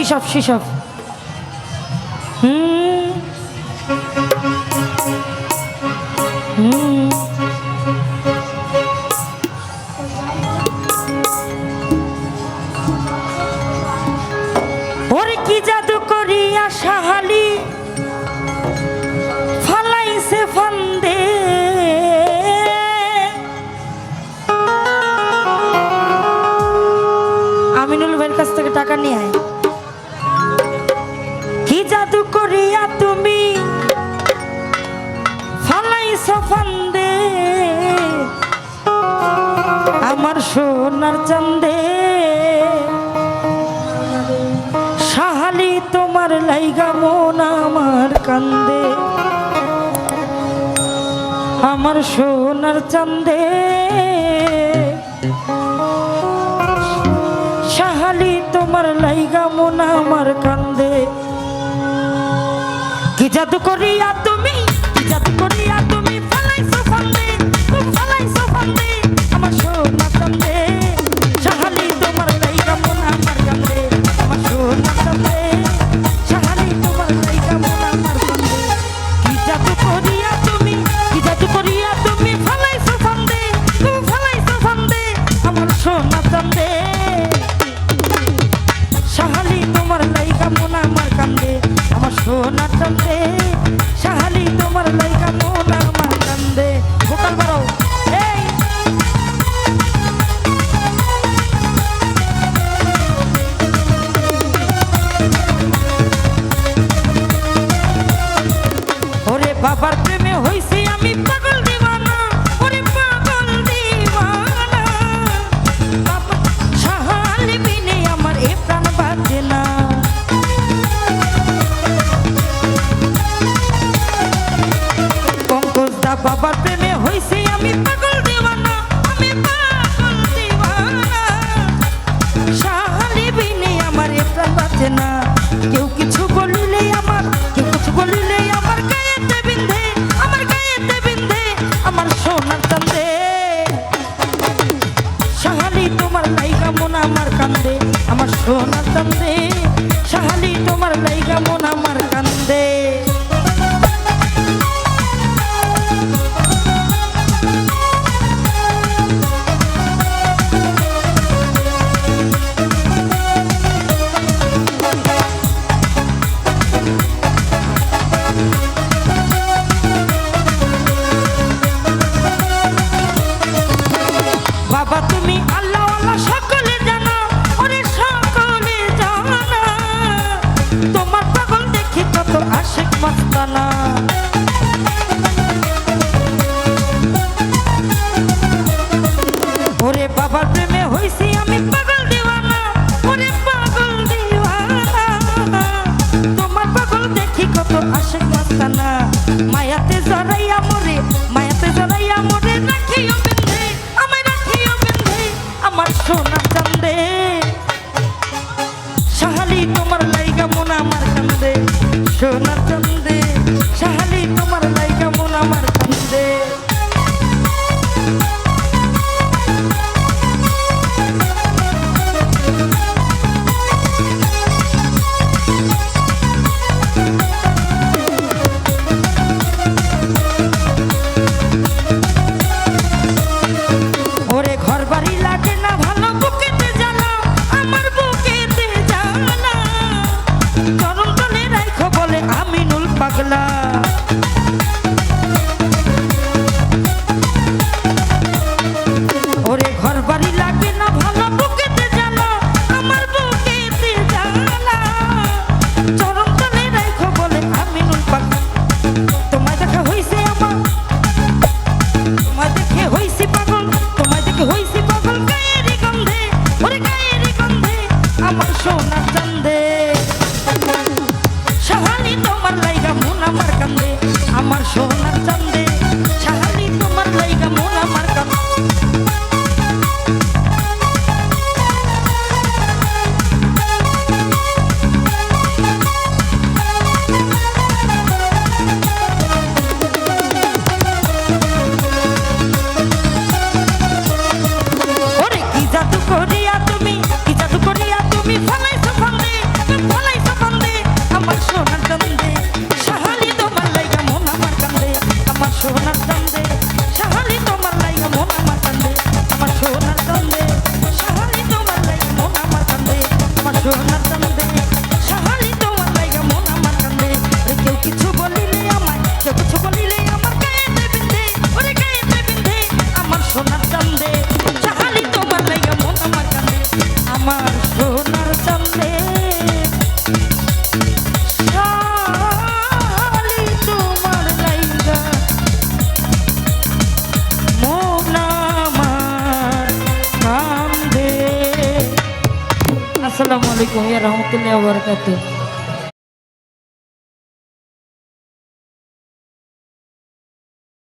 শিশব শিশব ওরে কি জাদু করিয়া সাহালি ফালাইছে ফান্দে আমিনুল ভাইয়ের কাছ থেকে টাকা নিয়ে আয় কি জাদু করিয়া তুমি ফালাইছো ফান্দে আমার সোনার চাঁদে সাহালি তোমার লাইগা মন আমার কান্দে আমার সোনার চাঁদে সাহালি তোমার লাইগা মন আমার কান্দে কি জাদু করিয়া তুমি কি জাদু করিয়া তুমি ফালাইছো ফান্দে তুমি ফালাইছো ফান্দে আমার সোনার চাঁদে সাহালি তোমার লাইগা মন আমার কান্দে আমার সোনার চাঁদে সাহালি তোমার লাইগা মন আমার কান্দে কি জাদু করিয়া তুমি কি জাদু করিয়া তুমি ফালাইছো ফান্দে তুমি ফালাইছো ফান্দে আমার সোনার চাঁদে সাহালি তোমার লাইগা মন আমার কান্দে আমার সোনার চাঁদে আলাইকুম ইয়া রাহমাতুল্লাহি ওয়া বারাকাতুহু।